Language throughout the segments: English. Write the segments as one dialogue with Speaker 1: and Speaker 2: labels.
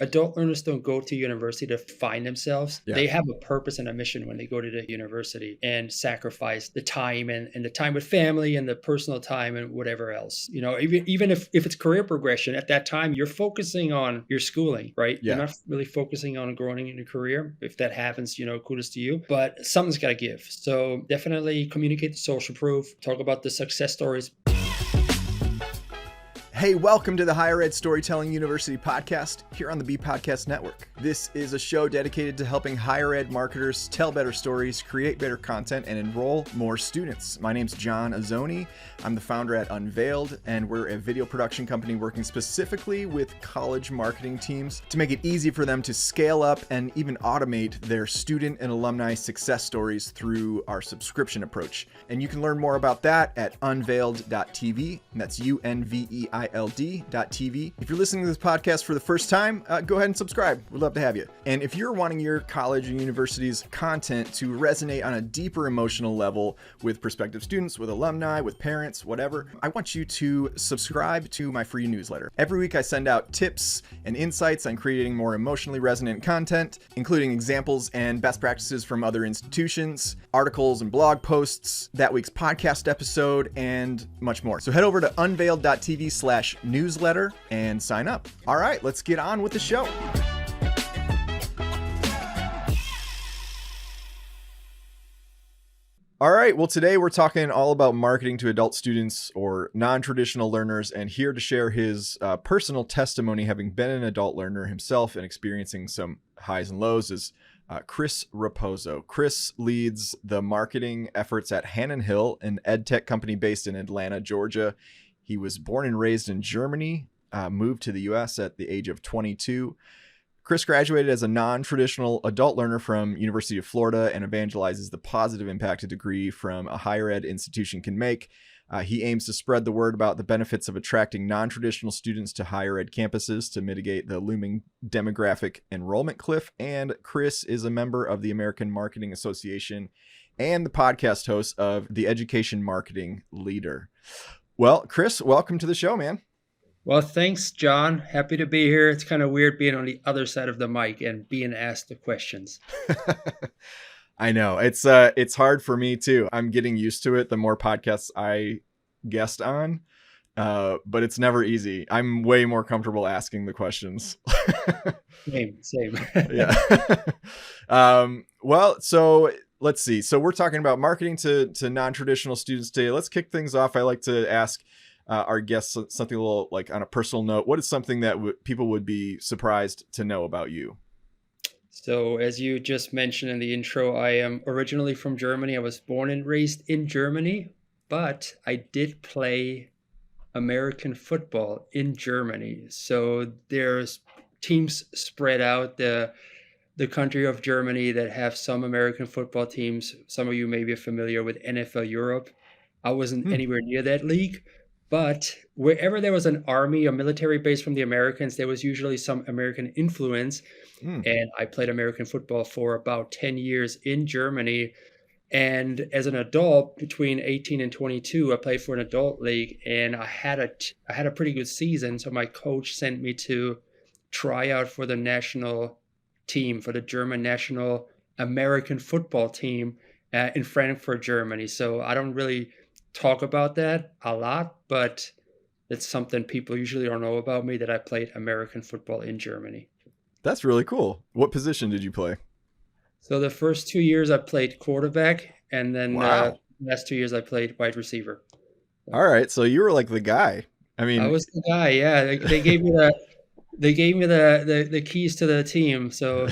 Speaker 1: adult learners don't go to university to find themselves.
Speaker 2: Yeah.
Speaker 1: They have a purpose and a mission when they go to the university and sacrifice the time and the time with family and the personal time and whatever else. Even if it's career progression, at that time you're focusing on your schooling, right? You're
Speaker 2: Yeah.
Speaker 1: not really focusing on growing in your career. If that happens, kudos to you. But something's got to give. So definitely communicate the social proof. Talk about the success stories.
Speaker 2: Hey, welcome to the Higher Ed Storytelling University podcast here on the B Podcast Network. This is a show dedicated to helping higher ed marketers tell better stories, create better content, and enroll more students. My name's John Azzoni. I'm the founder at Unveiled, and we're a video production company working specifically with college marketing teams to make it easy for them to scale up and even automate their student and alumni success stories through our subscription approach. And you can learn more about that at unveiled.tv, and that's unveiled.tv. If you're listening to this podcast for the first time, go ahead and subscribe. We'd love to have you. And if you're wanting your college or university's content to resonate on a deeper emotional level with prospective students, with alumni, with parents, whatever, I want you to subscribe to my free newsletter. Every week I send out tips and insights on creating more emotionally resonant content, including examples and best practices from other institutions, articles and blog posts, that week's podcast episode, and much more. So head over to unveiled.tv/newsletter and sign up. All right, let's get on with the show. All right, well, today we're talking all about marketing to adult students or non-traditional learners, and here to share his personal testimony, having been an adult learner himself and experiencing some highs and lows, is Chris Rapozo. Chris leads the marketing efforts at Hannon Hill, an ed tech company based in Atlanta, Georgia. He was born and raised in Germany, moved to the U.S. at the age of 22. Chris graduated as a non-traditional adult learner from University of Florida and evangelizes the positive impact a degree from a higher ed institution can make. He aims to spread the word about the benefits of attracting non-traditional students to higher ed campuses to mitigate the looming demographic enrollment cliff. And Chris is a member of the American Marketing Association and the podcast host of The Education Marketing Leader. Well, Chris, welcome to the show, man.
Speaker 1: Well, thanks, John. Happy to be here. It's kind of weird being on the other side of the mic and being asked the questions.
Speaker 2: I know it's hard for me too. I'm getting used to it. The more podcasts I guest on, but it's never easy. I'm way more comfortable asking the questions.
Speaker 1: Same.
Speaker 2: Yeah. Well, so let's see. So we're talking about marketing to non-traditional students today. Let's kick things off. I like to ask our guests something a little like on a personal note. What is something that people would be surprised to know about you?
Speaker 1: So as you just mentioned in the intro, I am originally from Germany. I was born and raised in Germany, but I did play American football in Germany. So there's teams spread out the country of Germany that have some American football teams. Some of you may be familiar with NFL Europe. I wasn't anywhere near that league. But wherever there was an army, a military base from the Americans, there was usually some American influence. And I played American football for about 10 years in Germany. And as an adult, between 18 and 22, I played for an adult league, and I had a pretty good season. So my coach sent me to try out for the national team, for the German national American football team in Frankfurt, Germany. So I don't really talk about that a lot, but it's something people usually don't know about me, that I played American football in Germany.
Speaker 2: That's really cool. What position did you play?
Speaker 1: So the first 2 years I played quarterback, and then
Speaker 2: Wow.
Speaker 1: last 2 years I played wide receiver.
Speaker 2: All right, so you were like the guy. I mean,
Speaker 1: I was the guy. Yeah, they gave me the keys to the team. So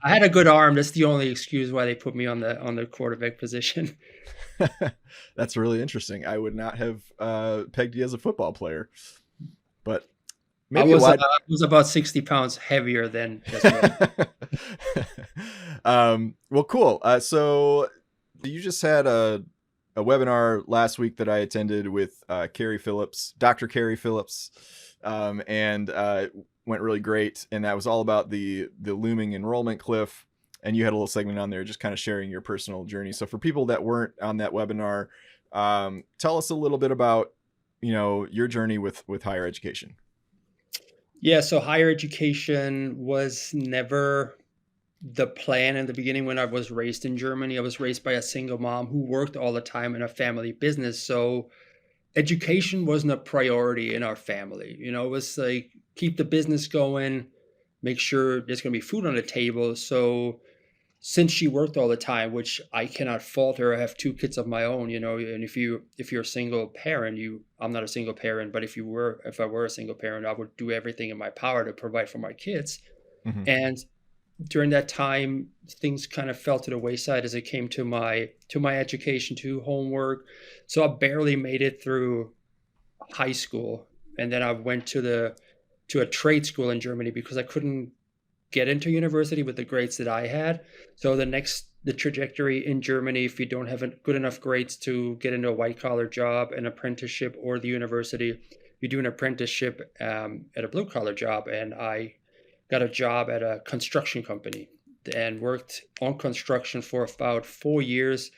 Speaker 1: I had a good arm. That's the only excuse why they put me on the quarterback position.
Speaker 2: That's really interesting. I would not have pegged you as a football player, but maybe
Speaker 1: I was about 60 pounds heavier than
Speaker 2: well, cool. So you just had a webinar last week that I attended with Dr. Carrie Phillips, and went really great. And that was all about the looming enrollment cliff. And you had a little segment on there just kind of sharing your personal journey. So for people that weren't on that webinar, tell us a little bit about, your journey with higher education.
Speaker 1: Yeah, so higher education was never the plan in the beginning when I was raised in Germany. I was raised by a single mom who worked all the time in a family business. So education wasn't a priority in our family. It was like keep the business going, make sure there's going to be food on the table. So since she worked all the time, which I cannot fault her, I have two kids of my own, and if you're a single parent, I'm not a single parent, but if I were a single parent, I would do everything in my power to provide for my kids.
Speaker 2: Hmm.
Speaker 1: And during that time, things kind of fell to the wayside as it came to my education, to homework. So I barely made it through high school, and then I went to a trade school in Germany because I couldn't get into university with the grades that I had. So the trajectory in Germany, if you don't have good enough grades to get into a white collar job, an apprenticeship, or the university, you do an apprenticeship at a blue collar job. And I got a job at a construction company and worked on construction for about 4 years,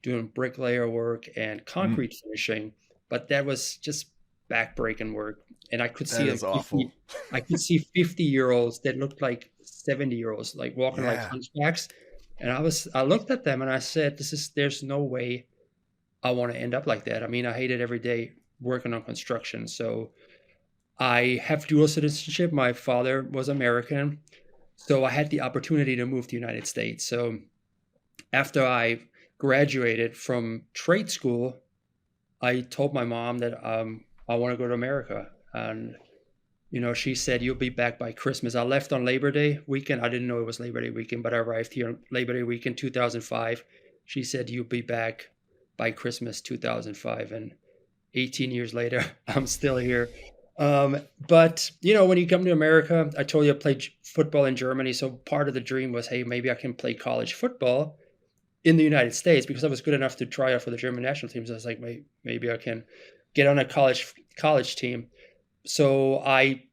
Speaker 1: doing bricklayer work and
Speaker 2: Mm,
Speaker 1: concrete finishing. But that was just backbreaking work, and
Speaker 2: that is awful.
Speaker 1: I could see 50-year-olds that looked like 70-year-olds, like walking like
Speaker 2: Yeah.
Speaker 1: hunchbacks. And I looked at them and I said, there's no way I want to end up like that. I mean, I hated every day working on construction. So I have dual citizenship. My father was American. So I had the opportunity to move to the United States. So after I graduated from trade school, I told my mom that I want to go to America. And she said, "You'll be back by Christmas." I left on Labor Day weekend. I didn't know it was Labor Day weekend, but I arrived here on Labor Day weekend 2005. She said, "You'll be back by Christmas 2005." And 18 years later, I'm still here. But, when you come to America, I told you I played football in Germany. So part of the dream was, hey, maybe I can play college football in the United States because I was good enough to try out for the German national team. So I was like, maybe I can get on a college team. So I,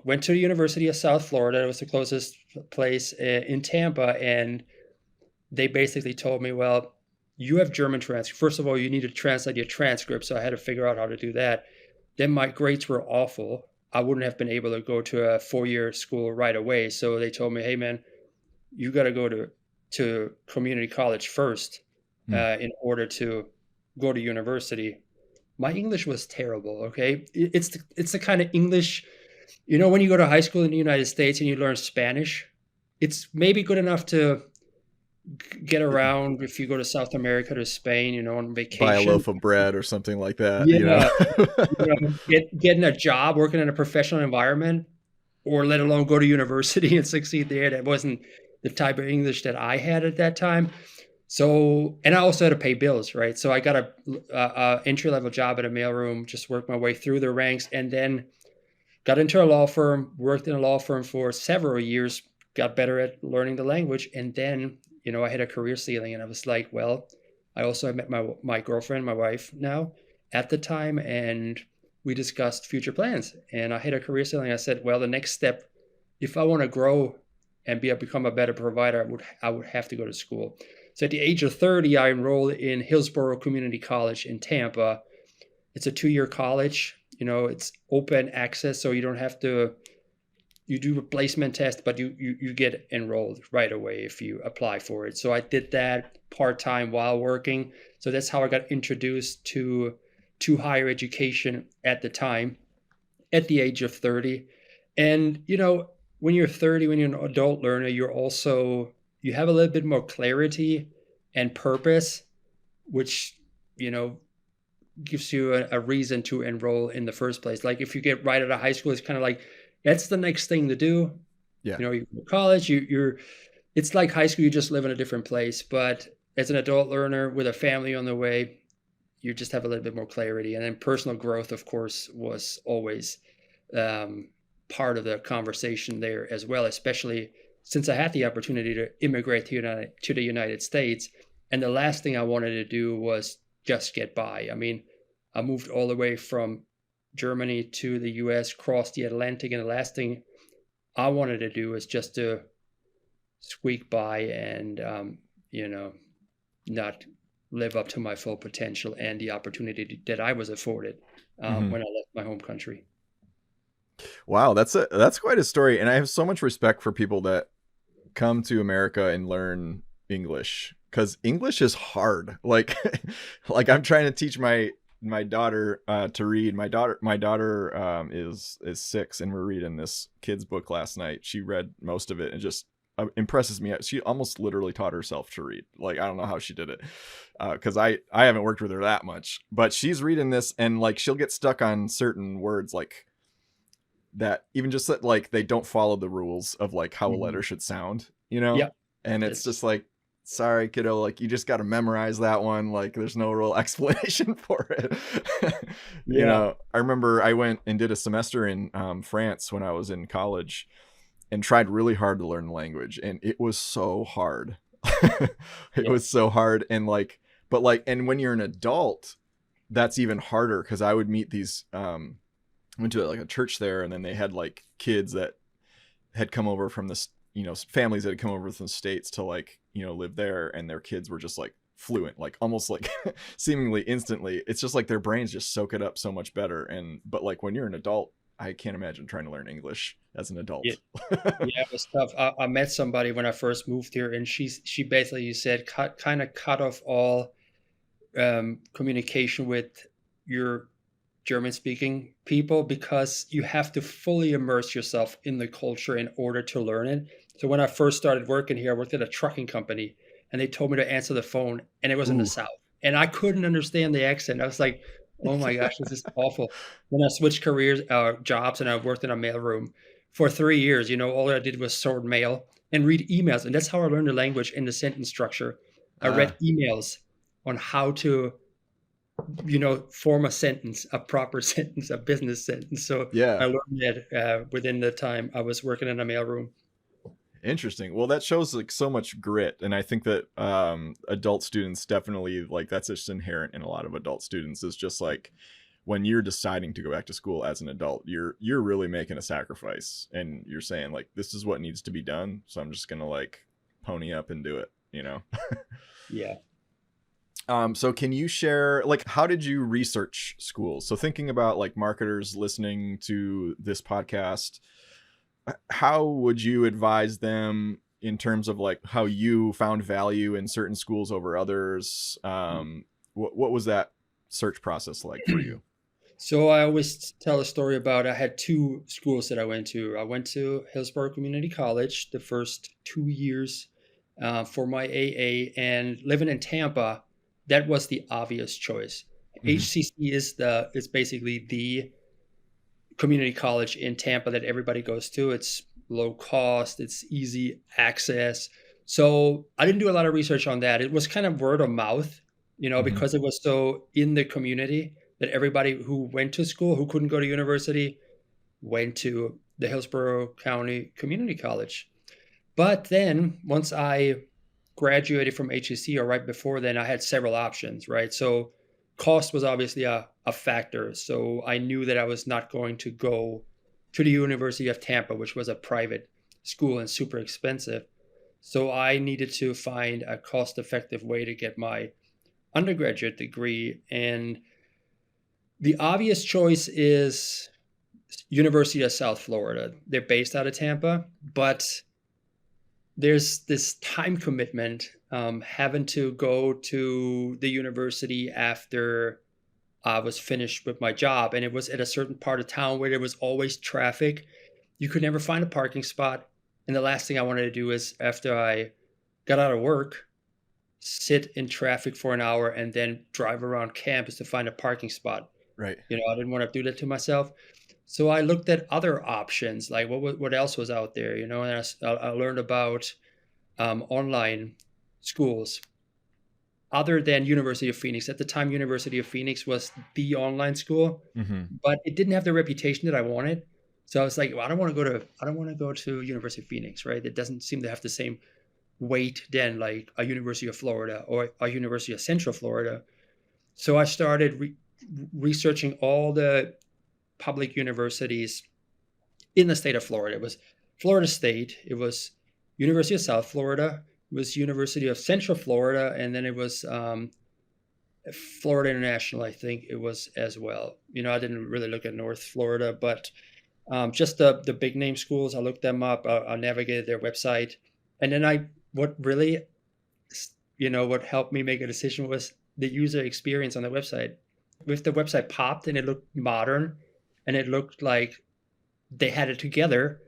Speaker 1: went to the University of South Florida. It was the closest place in Tampa, and they basically told me, well, you have German transcript. First of all, you need to translate your transcript. So I had to figure out how to do that. Then my grades were awful. I wouldn't have been able to go to a 4-year school right away. So they told me, hey man, you got to go to community college first
Speaker 2: Mm.
Speaker 1: in order to go to university. My English was terrible. Okay, it's the kind of English, when you go to high school in the United States and you learn Spanish, it's maybe good enough to get around if you go to South America, to Spain, on
Speaker 2: Buy a
Speaker 1: vacation.
Speaker 2: loaf of bread or something like that, you know?
Speaker 1: Yeah, getting a job, working in a professional environment, or let alone go to university and succeed there. That wasn't the type of English that I had at that time. So, and I also had to pay bills, right? So I got a entry level job at a mailroom, just worked my way through the ranks, and then got into a law firm, worked in a law firm for several years, got better at learning the language, and then I hit a career ceiling, and I was like, well, I also met my girlfriend, my wife now, at the time, and we discussed future plans. And I hit a career ceiling. I said, well, the next step, if I want to grow and become a better provider, I would have to go to school. So at the age of 30, I enrolled in Hillsborough Community College in Tampa. It's a 2-year college. It's open access, so you don't have to. You do a placement test, but you get enrolled right away if you apply for it. So I did that part time while working. So that's how I got introduced to higher education at the time, at the age of 30. And when you're 30, when you're an adult learner, you have a little bit more clarity and purpose, which you know gives you a reason to enroll in the first place. Like if you get right out of high school, it's kind of like that's the next thing to do.
Speaker 2: Yeah.
Speaker 1: You go to college, you're it's like high school, you just live in a different place. But as an adult learner with a family on the way, you just have a little bit more clarity. And then personal growth, of course, was always um, part of the conversation there as well, especially since I had the opportunity to immigrate to the United States. And the last thing I wanted to do was just get by. I mean, I moved all the way from Germany to the US, crossed the Atlantic, and the last thing I wanted to do was just to squeak by and, not live up to my full potential and the opportunity that I was afforded
Speaker 2: Hmm.
Speaker 1: when I left my home country.
Speaker 2: Wow, that's quite a story, and I have so much respect for people that come to America and learn English, because English is hard. Like, like I'm trying to teach my daughter to read. My daughter is 6, and we're reading this kid's book last night. She read most of it and just impresses me. She almost literally taught herself to read. Like, I don't know how she did it, because I haven't worked with her that much. But she's reading this, and like she'll get stuck on certain words, like that, even just that, like they don't follow the rules of like how a
Speaker 1: Mhm.
Speaker 2: letter should sound, you know?
Speaker 1: Yep.
Speaker 2: And it's
Speaker 1: It's
Speaker 2: just like, sorry, kiddo, like you just got to memorize that one. Like there's no real explanation for it. You
Speaker 1: yeah.
Speaker 2: know, I remember I went and did a semester in France when I was in college and tried really hard to learn the language. And it was so hard. It
Speaker 1: Yeah.
Speaker 2: was so hard. And like, but like, and when you're an adult, that's even harder, because I would meet these went to like a church there, and then they had like kids that had come over from this, you know, families that had come over from the States to like, you know, live there, and their kids were just like fluent, like almost like seemingly instantly. It's just like their brains just soak it up so much better. And but like when you're an adult, I can't imagine trying to learn English as an
Speaker 1: Yeah.
Speaker 2: adult.
Speaker 1: Yeah, it was tough. I met somebody when I first moved here, and she basically said cut off all communication with your German speaking people, because you have to fully immerse yourself in the culture in order to learn it. So when I first started working here, I worked at a trucking company, and they told me to answer the phone, and it was in the
Speaker 2: Ooh.
Speaker 1: South, and I couldn't understand the accent. I was like, "Oh my gosh, this is awful." Then I switched careers, jobs, and I worked in a mailroom for 3 years. All I did was sort mail and read emails, and that's how I learned the language and the sentence structure. I
Speaker 2: uh
Speaker 1: read emails on how to form a sentence, a proper sentence, a business sentence. So I
Speaker 2: yeah.
Speaker 1: learned that within the time I was working in a mailroom.
Speaker 2: Interesting. Well, that shows like so much grit, and I think that adult students definitely, like that's just inherent in a lot of adult students, is just like when you're deciding to go back to school as an adult, you're really making a sacrifice, and you're saying like this is what needs to be done, so I'm just gonna like pony up and do it, you know.
Speaker 1: Yeah.
Speaker 2: So can you share, like, how did you research schools? So thinking about like marketers listening to this podcast, how would you advise them in terms of like how you found value in certain schools over others? What was that search process like for you?
Speaker 1: So I always tell a story about I had two schools that I went to. I went to Hillsborough Community College the first 2 years for my AA, and living in Tampa, that was the obvious choice.
Speaker 2: Hmm.
Speaker 1: HCC is basically the community college in Tampa that everybody goes to. It's low cost, it's easy access. So I didn't do a lot of research on that. It was kind of word of mouth,
Speaker 2: Hmm.
Speaker 1: because it was so in the community that everybody who went to school, who couldn't go to university, went to the Hillsborough County Community College. But then once I graduated from HEC, or right before then, I had several options, right? So cost was obviously a factor. So I knew that I was not going to go to the University of Tampa, which was a private school and super expensive. So I needed to find a cost effective way to get my undergraduate degree. And the obvious choice is University of South Florida. They're based out of Tampa, but there's this time commitment, having to go to the university after I was finished with my job. And it was at a certain part of town where there was always traffic. You could never find a parking spot. And the last thing I wanted to do is, after I got out of work, sit in traffic for an hour and then drive around campus to find a parking spot.
Speaker 2: Right.
Speaker 1: I didn't want to do that to myself. So I looked at other options, like what else was out there, and I learned about online schools other than University of Phoenix. At the time, University of Phoenix was the online school,
Speaker 2: Hmm.
Speaker 1: but it didn't have the reputation that I wanted. So I was like, well, I don't want to go to University of Phoenix, right? It doesn't seem to have the same weight than like a University of Florida or a University of Central Florida. So I started researching all the public universities in the state of Florida. It was Florida State, it was University of South Florida, it was University of Central Florida, and then it was Florida International, I think it was as well. I didn't really look at North Florida, but Just the big name schools. I looked them up. I navigated their website, and then what really, what helped me make a decision was the user experience on the website. If the website popped and it looked modern, and it looked like they had it together,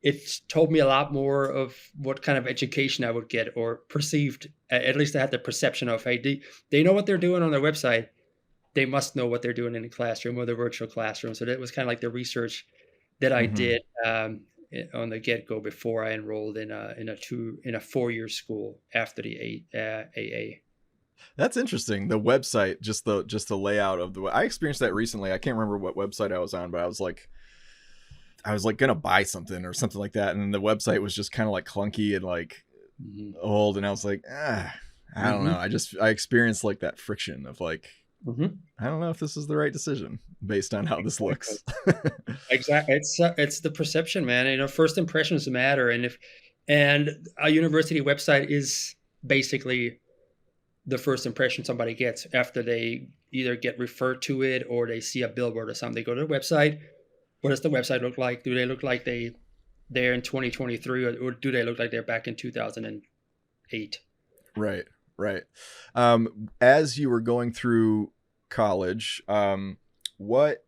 Speaker 1: it told me a lot more of what kind of education I would get, or perceived. At least I had the perception of, hey, they know what they're doing on their website. They must know what they're doing in the classroom or the virtual classroom. So that was kind of like the research that I
Speaker 2: Mm-hmm.
Speaker 1: did on the get go before I enrolled in a 4-year school after the AA.
Speaker 2: That's interesting. The website, just the layout of I experienced that recently. I can't remember what website I was on, but I was like gonna buy something or something like that, and the website was just kind of like clunky and like
Speaker 1: Hmm.
Speaker 2: old, and I was like, I don't know.
Speaker 1: Hmm.
Speaker 2: I experienced like that friction of like,
Speaker 1: Hmm.
Speaker 2: I don't know if this is the right decision based on how this
Speaker 1: Exactly.
Speaker 2: looks.
Speaker 1: Exactly. It's the perception, man. First impressions matter, and a university website is basically the first impression somebody gets after they either get referred to it or they see a billboard or something. They go to the website. What does the website look like? Do they look like they're in 2023, or do they look like they're back in 2008?
Speaker 2: Right, right. As you were going through college, what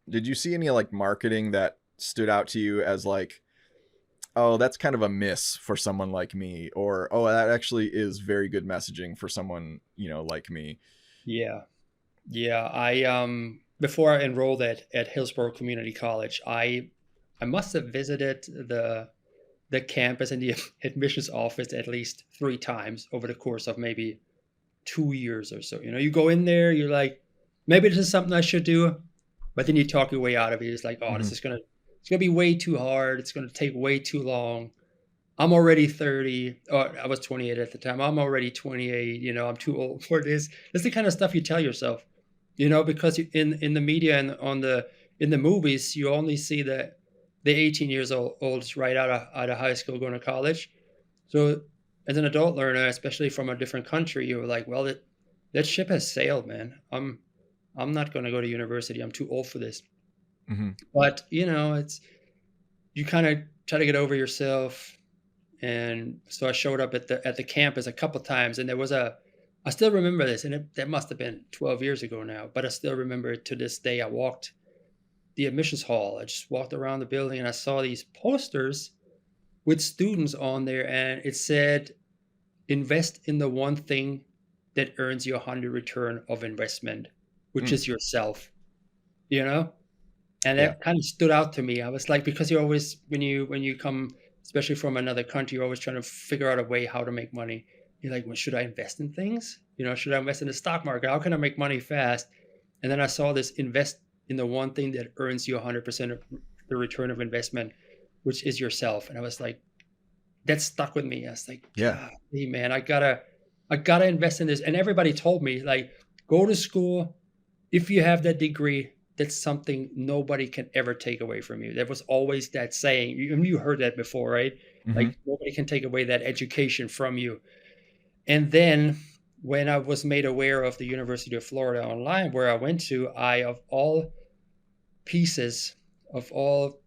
Speaker 2: did you see any like marketing that stood out to you as like, oh, that's kind of a miss for someone like me, or oh, that actually is very good messaging for someone, like me?
Speaker 1: Yeah, yeah. I before I enrolled at Hillsborough Community College, I must have visited the campus and the admissions office at least 3 times over the course of maybe 2 years or so. You go in there, you're like, maybe this is something I should do, but then you talk your way out of it. It's like, oh,
Speaker 2: Mm-hmm.
Speaker 1: it's gonna be way too hard. It's gonna take way too long. I'm already 30. Or I was 28 at the time. I'm already 28. I'm too old for this. That's the kind of stuff you tell yourself. Because in the media and in the movies, you only see the 18 years olds right out of high school going to college. So as an adult learner, especially from a different country, you're like, well, that ship has sailed, man. I'm not going to go to university. I'm too old for this.
Speaker 2: Mm-hmm.
Speaker 1: But it's you kind of try to get over yourself. And so I showed up at the campus a couple times, and I still remember this, and that must have been 12 years ago now, but I still remember it to this day. I walked the admissions hall. I just walked around the building, and I saw these posters with students on there, and it said, invest in the one thing that earns you 100 return of investment, which
Speaker 2: Mm.
Speaker 1: is yourself, you know? And
Speaker 2: Yeah.
Speaker 1: that kind of stood out to me. I was like, because you always, when you come, especially from another country, you're always trying to figure out a way how to make money. You're like, well, should I invest in things? Should I invest in the stock market? How can I make money fast? And then I saw this: invest in the one thing that earns you 100% of the return of investment, which is yourself. And I was like, that stuck with me. I was like,
Speaker 2: Yeah.
Speaker 1: God, hey man, I gotta invest in this. And everybody told me, like, go to school. If you have that degree, that's something nobody can ever take away from you. There was always that saying. You heard that before, right?
Speaker 2: Mm-hmm.
Speaker 1: Like, nobody can take away that education from you. And then when I was made aware of the University of Florida Online, where I went to, of all pieces, of all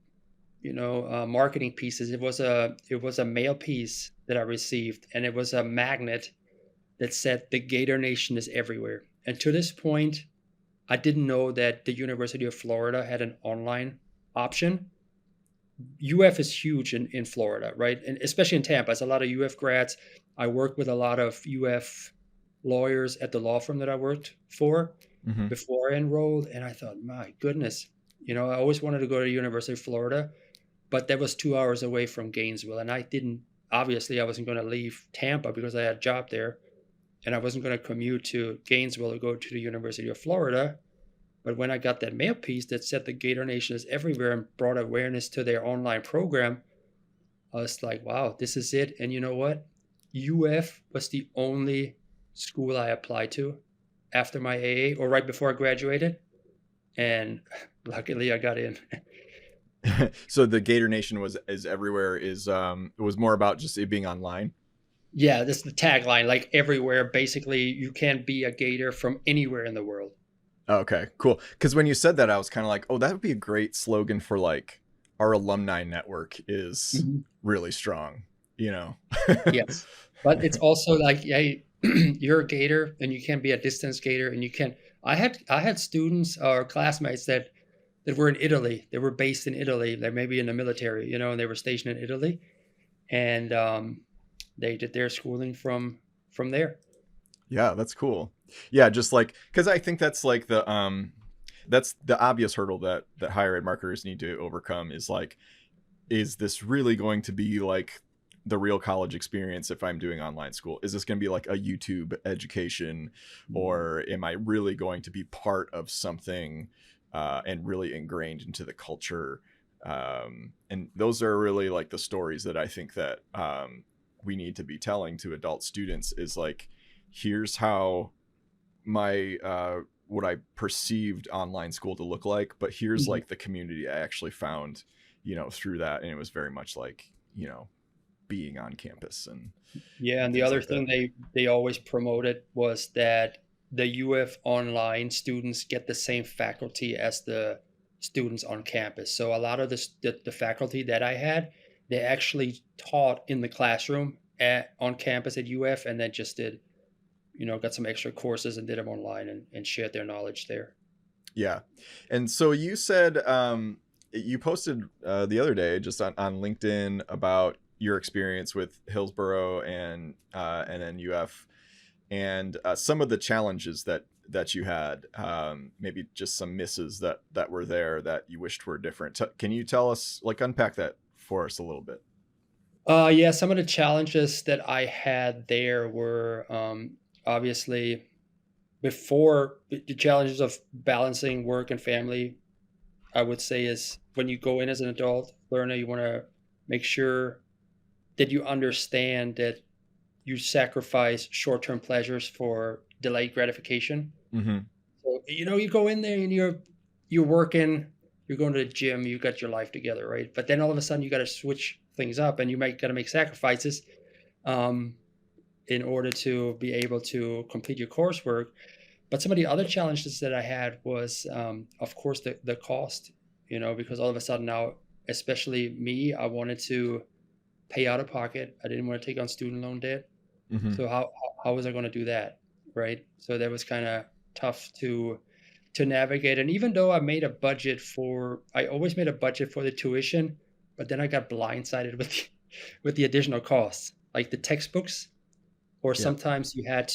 Speaker 1: marketing pieces, it was a mail piece that I received, and it was a magnet that said the Gator Nation is everywhere. And to this point, I didn't know that the University of Florida had an online option. UF is huge in Florida, right? And especially in Tampa. It's a lot of UF grads. I worked with a lot of UF lawyers at the law firm that I worked for
Speaker 2: Mm-hmm.
Speaker 1: before I enrolled. And I thought, my goodness, I always wanted to go to the University of Florida, but that was 2 hours away from Gainesville. And obviously, I wasn't going to leave Tampa because I had a job there. And I wasn't going to commute to Gainesville to go to the University of Florida. But when I got that mail piece that said the Gator Nation is everywhere and brought awareness to their online program, I was like, wow, this is it. And you know what? UF was the only school I applied to after my AA, or right before I graduated. And luckily I got in.
Speaker 2: So the Gator Nation is everywhere. It was more about just it being online.
Speaker 1: Yeah, this is the tagline, like everywhere. Basically, you can be a Gator from anywhere in the world.
Speaker 2: Okay, cool. Because when you said that, I was kind of like, oh, that would be a great slogan for like our alumni network is
Speaker 1: Mhm.
Speaker 2: really strong, you know?
Speaker 1: Yes. But it's also like, yeah, you're a gator and you can be a distance gator and you can. I had students or classmates that were in Italy. They were based in Italy. They maybe in the military, and they were stationed in Italy, and they did their schooling from there.
Speaker 2: Yeah, that's cool. Yeah, just like because I think that's the obvious hurdle that higher ed marketers need to overcome is like, is this really going to be like the real college experience if I'm doing online school? Is this going to be like a YouTube education, or am I really going to be part of something and really ingrained into the culture? And those are really like the stories that I think that we need to be telling to adult students is like, here's how my what I perceived online school to look like, but here's
Speaker 1: Mhm.
Speaker 2: like the community I actually found, through that, and it was very much like, being on campus
Speaker 1: Yeah,
Speaker 2: and
Speaker 1: and the
Speaker 2: things
Speaker 1: other
Speaker 2: like that.
Speaker 1: thing they always promoted was that the UF online students get the same faculty as the students on campus. So a lot of the faculty that I had, they actually taught in the classroom on campus at UF, and then just got some extra courses and did them online and shared their knowledge there.
Speaker 2: Yeah. And so you said you posted the other day just on LinkedIn about your experience with Hillsborough and then UF, and some of the challenges that you had, maybe just some misses that were there that you wished were different. Can you tell us, like, unpack that for us a little bit?
Speaker 1: Yeah, some of the challenges that I had there were obviously before the challenges of balancing work and family. I would say is when you go in as an adult learner, you want to make sure that you understand that you sacrifice short-term pleasures for delayed gratification.
Speaker 2: Mm-hmm.
Speaker 1: So, you go in there and you're working, you're going to the gym, you got your life together, right? But then all of a sudden you got to switch things up and you might got to make sacrifices um, in order to be able to complete your coursework. But some of the other challenges that I had was, of course, the cost, because all of a sudden now, especially me, I wanted to pay out of pocket. I didn't want to take on student loan debt.
Speaker 2: Mm-hmm.
Speaker 1: So how was I going to do that, right? So that was kind of tough to navigate. And even though I always made a budget for the tuition, but then I got blindsided with the additional costs, like the textbooks, or
Speaker 2: Yeah.
Speaker 1: sometimes you had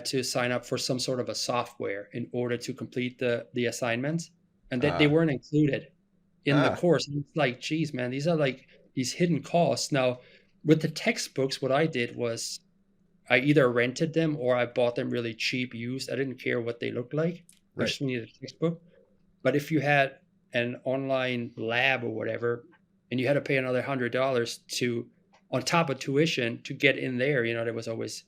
Speaker 1: to sign up for some sort of a software in order to complete the assignments, and that they
Speaker 2: Uh,
Speaker 1: weren't included in the
Speaker 2: ah,
Speaker 1: course. And it's like, geez, man, these are like these hidden costs. Now, with the textbooks, what I did was I either rented them or I bought them really cheap used. I didn't care what they looked like. I
Speaker 2: right.
Speaker 1: just needed a textbook. But if you had an online lab or whatever, and you had to pay another $100 to on top of tuition to get in there, that was always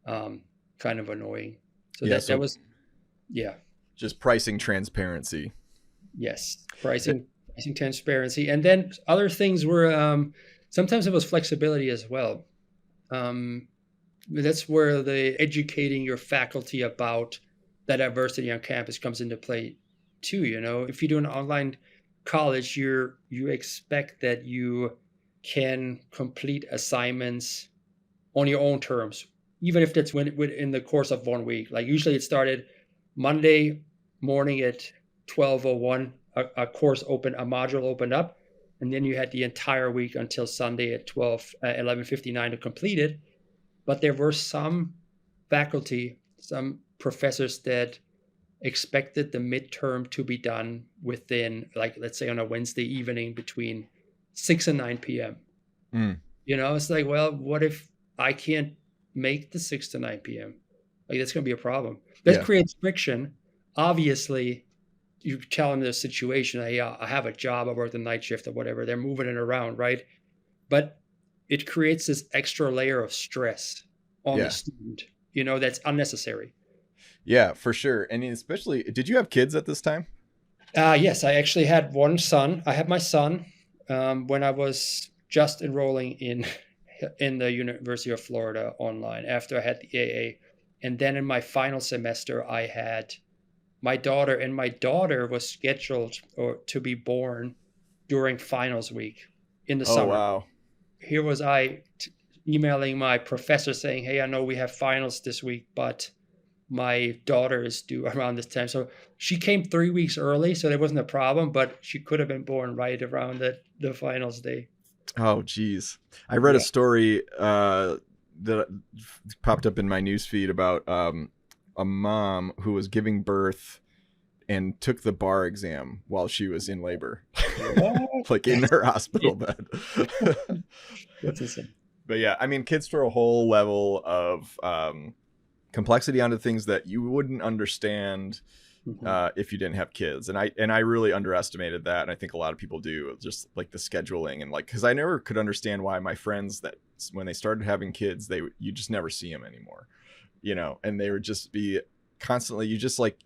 Speaker 1: um, kind of annoying. So
Speaker 2: Yeah.
Speaker 1: that
Speaker 2: So
Speaker 1: was, yeah,
Speaker 2: just pricing transparency.
Speaker 1: yes, pricing transparency, and then other things were sometimes it was flexibility as well. Um, that's where the educating your faculty about the diversity on campus comes into play too. If you do an online college, you expect that you can complete assignments on your own terms, even if that's in the course of 1 week. Like usually it started Monday morning at 12:01, a course opened, a module opened up, and then you had the entire week until Sunday at 11:59 to complete it. But there were some faculty, some professors that expected the midterm to be done within, like, let's say on a Wednesday evening between 6 and 9 p.m.
Speaker 2: Mm,
Speaker 1: It's like, well, what if I can't make the 6 to 9 p.m.? Like, that's going to be a problem. That
Speaker 2: yeah.
Speaker 1: creates friction. Obviously, you tell them the situation. Hey, I have a job. I work the night shift or whatever. They're moving it around, right? But it creates this extra layer of stress on the
Speaker 2: Yeah.
Speaker 1: student, that's unnecessary.
Speaker 2: Yeah, for sure. And especially, did you have kids at this time?
Speaker 1: Yes, I actually had one son. I had my son when I was just enrolling in the University of Florida online after I had the AA. And then in my final semester, I had my daughter, and my daughter was scheduled to be born during finals week in the
Speaker 2: Oh,
Speaker 1: summer.
Speaker 2: wow.
Speaker 1: Here was I emailing my professor saying, hey, I know we have finals this week, but my daughter is due around this time. So she came 3 weeks early, so there wasn't a problem, but she could have been born right around the finals day.
Speaker 2: Oh, geez. I read a
Speaker 1: Yeah.
Speaker 2: story that popped up in my newsfeed about a mom who was giving birth and took the bar exam while she was in labor,
Speaker 1: What?
Speaker 2: like in her hospital bed.
Speaker 1: That's insane.
Speaker 2: But yeah, I mean, kids throw a whole level of complexity onto things that you wouldn't understand if you didn't have kids, and I really underestimated that, and I think a lot of people do, just like the scheduling, and like, because I never could understand why my friends, that when they started having kids, you just never see them anymore, you know, and they would just be constantly,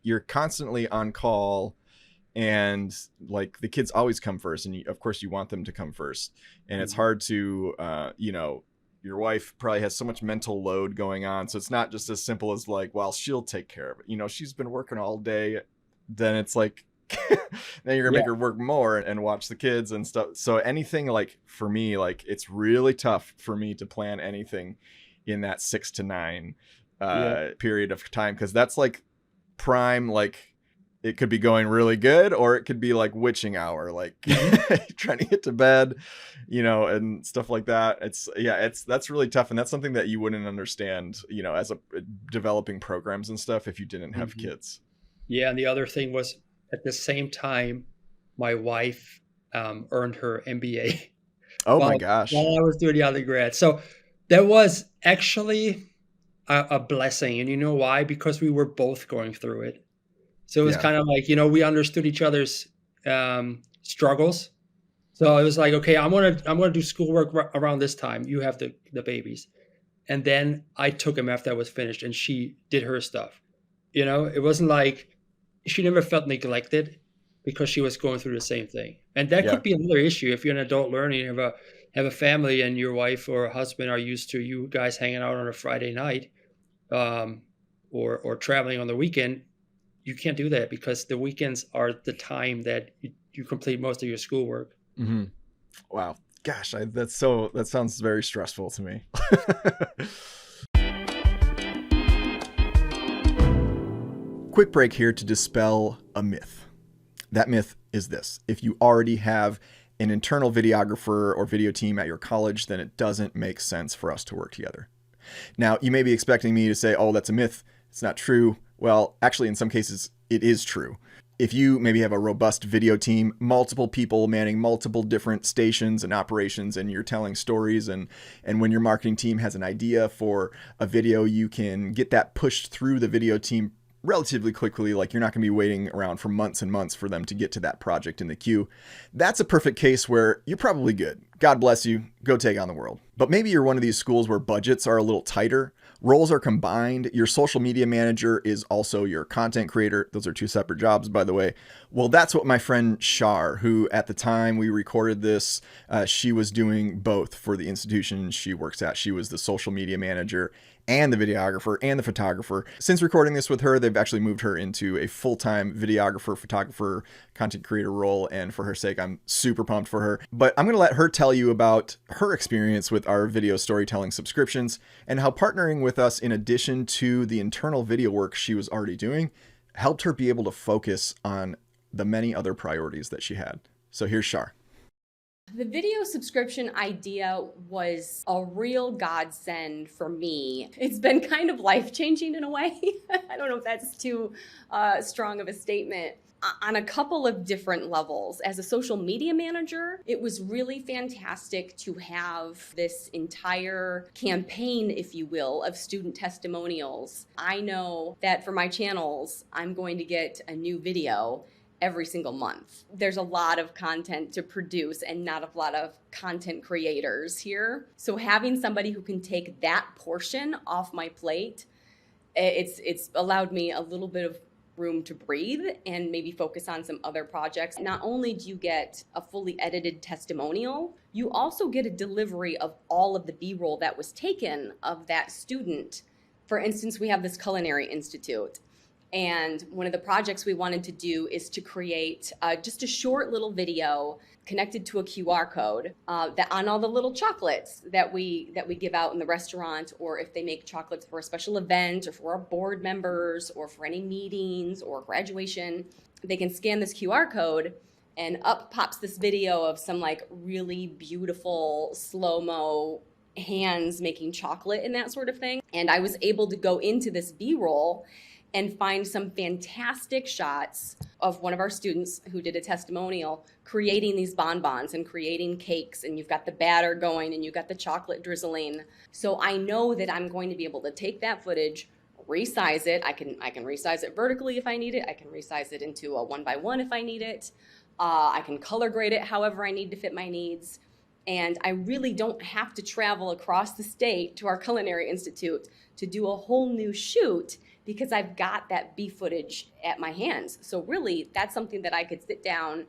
Speaker 2: you're constantly on call, and like the kids always come first, and of course you want them to come first, and it's hard to you know, your wife probably has so much mental load going on, so it's not just as simple as like, well, she'll take care of it, you know, she's been working all day, then it's like then you're gonna make her work more and watch the kids and stuff. So anything, like for me, like it's really tough for me to plan anything in that 6 to 9 period of time, because that's like prime, like it could be going really good, or it could be like witching hour, like trying to get to bed, you know, and stuff like that. That's really tough, and that's something that you wouldn't understand, you know, as a developing programs and stuff if you didn't have kids.
Speaker 1: Yeah, and the other thing was, at the same time, my wife earned her MBA.
Speaker 2: Oh
Speaker 1: while,
Speaker 2: my gosh.
Speaker 1: while I was doing the undergrad. So that was actually a blessing. And you know why? Because we were both going through it. So it was kind of like, you know, we understood each other's struggles. So it was like, okay, I'm gonna do schoolwork around this time. You have the babies. And then I took him after I was finished, and she did her stuff. You know, it wasn't like, she never felt neglected because she was going through the same thing. And that could be another issue if you're an adult learning, you have a family, and your wife or husband are used to you guys hanging out on a Friday night, or traveling on the weekend. You can't do that, because the weekends are the time that you complete most of your schoolwork.
Speaker 2: Wow. Gosh, that sounds very stressful to me. Quick break here to dispel a myth. That myth is this: if you already have an internal videographer or video team at your college, then it doesn't make sense for us to work together. Now, you may be expecting me to say, oh, that's a myth, it's not true. Well, actually, in some cases, it is true. If you maybe have a robust video team, multiple people manning multiple different stations and operations, and you're telling stories, and when your marketing team has an idea for a video, you can get that pushed through the video team relatively quickly. Like, you're not going to be waiting around for months and months for them to get to that project in the queue. That's a perfect case where you're probably good. God bless you. Go take on the world. But maybe you're one of these schools where budgets are a little tighter. Roles are combined. Your social media manager is also your content creator. Those are two separate jobs, by the way. Well, that's what my friend Shar, who at the time we recorded this, she was doing both for the institution she works at. She was the social media manager and the videographer and the photographer. Since recording this with her, they've actually moved her into a full-time videographer, photographer, content creator role. And for her sake, I'm super pumped for her. But I'm going to let her tell you about her experience with our video storytelling subscriptions, and how partnering with us, in addition to the internal video work she was already doing, helped her be able to focus on the many other priorities that she had. So here's Shar.
Speaker 3: The video subscription idea was a real godsend for me. It's been kind of life-changing in a way. I don't know if that's too strong of a statement. On a couple of different levels. As a social media manager, it was really fantastic to have this entire campaign, if you will, of student testimonials. I know that for my channels, I'm going to get a new video every single month. There's a lot of content to produce and not a lot of content creators here. So having somebody who can take that portion off my plate, it's allowed me a little bit of room to breathe and maybe focus on some other projects. Not only do you get a fully edited testimonial, you also get a delivery of all of the B-roll that was taken of that student For instance, we have this culinary institute. And one of the projects we wanted to do is to create just a short little video connected to a QR code that on all the little chocolates that we give out in the restaurant, or if they make chocolates for a special event or for our board members or for any meetings or graduation, they can scan this QR code and up pops this video of some like really beautiful slow-mo hands making chocolate and that sort of thing. And I was able to go into this B-roll and find some fantastic shots of one of our students who did a testimonial creating these bonbons and creating cakes, and you've got the batter going and you've got the chocolate drizzling. So I know that I'm going to be able to take that footage, resize it. I can resize it vertically if I need it. I can resize it into a 1x1 if I need it. I can color grade it however I need to fit my needs. And I really don't have to travel across the state to our Culinary Institute to do a whole new shoot, because I've got that B footage at my hands. So really, that's something that I could sit down,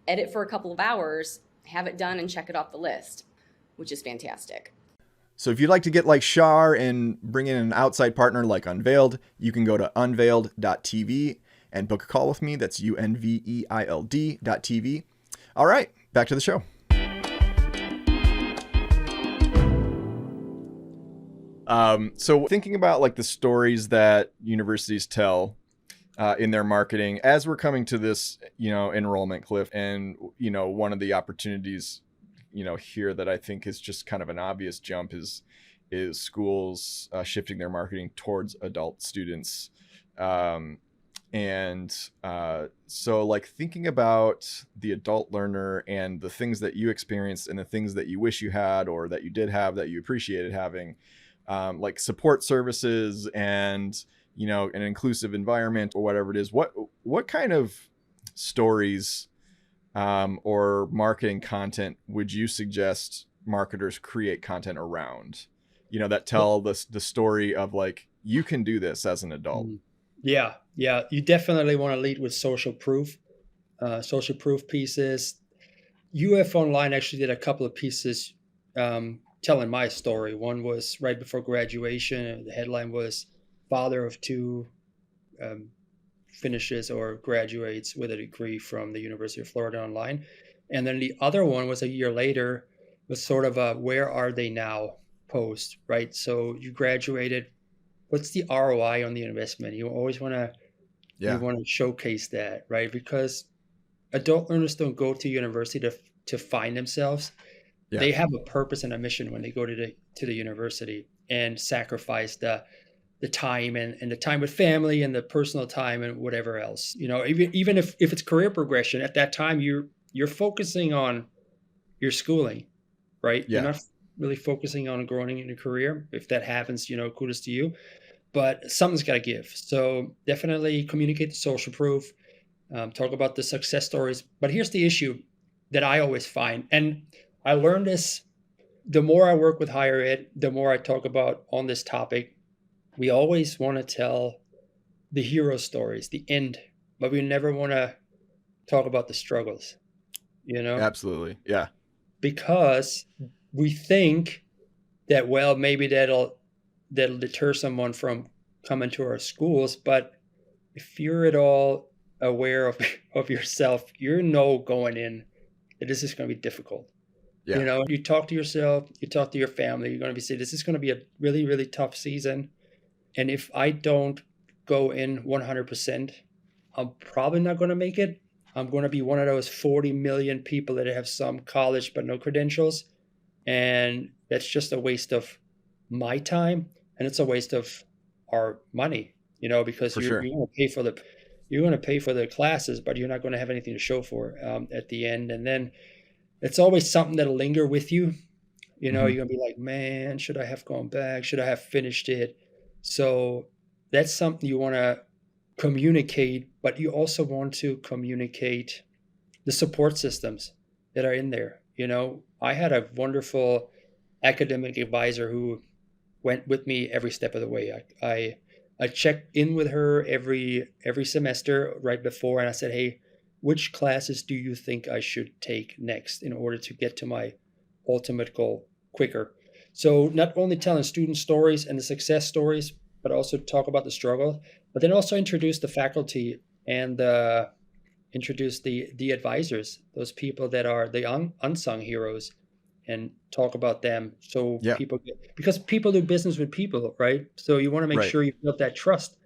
Speaker 3: edit for a couple of hours, have it done, and check it off the list, which is fantastic.
Speaker 2: So if you'd like to get like Shar and bring in an outside partner like Unveiled, you can go to unveiled.tv and book a call with me. That's unveiled.tv. All right, back to the show. So thinking about like the stories that universities tell in their marketing, as we're coming to this, enrollment cliff, and, one of the opportunities, here that I think is just kind of an obvious jump is schools shifting their marketing towards adult students. So like thinking about the adult learner and the things that you experienced and the things that you wish you had or that you did have that you appreciated having, like support services and, an inclusive environment or whatever it is, what kind of stories or marketing content would you suggest marketers create content around, that tell the story of like, you can do this as an adult?
Speaker 1: Yeah. You definitely want to lead with social proof pieces. UF Online actually did a couple of pieces telling my story. One was right before graduation, and the headline was "Father of Two Finishes or Graduates with a Degree from the University of Florida Online." And then the other one was a year later, was sort of a "Where are they now?" post, right? So you graduated. What's the ROI on the investment? You always want to showcase that, right? Because adult learners don't go to university to find themselves. Yeah. They have a purpose and a mission when they go to the university, and sacrifice the time and the time with family and the personal time and whatever else. Even if it's career progression, at that time you're focusing on your schooling, right? Yeah. You're not really focusing on growing in your career. If that happens, kudos to you. But something's got to give. So definitely communicate the social proof. Talk about the success stories. But here's the issue that I always find, and I learned this the more I work with higher ed, the more I talk about on this topic. We always want to tell the hero stories, the end, but we never want to talk about the struggles,
Speaker 2: Absolutely. Yeah.
Speaker 1: Because we think that, well, maybe that'll deter someone from coming to our schools. But if you're at all aware of yourself, going in that this is going to be difficult. Yeah. You talk to yourself, you talk to your family, you're going to saying, this is going to be a really, really tough season. And if I don't go in 100%, I'm probably not going to make it. I'm going to be one of those 40 million people that have some college but no credentials. And that's just a waste of my time. And it's a waste of our money, because you're going to pay for the classes, but you're not going to have anything to show for at the end. And then it's always something that'll linger with you. You're going to be like, man, should I have gone back? Should I have finished it? So that's something you want to communicate, but you also want to communicate the support systems that are in there. I had a wonderful academic advisor who went with me every step of the way. I checked in with her every semester right before, and I said, hey, which classes do you think I should take next in order to get to my ultimate goal quicker? So not only telling student stories and the success stories, but also talk about the struggle, but then also introduce the faculty and introduce the advisors, those people that are the unsung heroes, and talk about them. So
Speaker 2: Yeah.
Speaker 1: because people do business with people, right? So you want to make
Speaker 2: Right.
Speaker 1: sure you build that trust.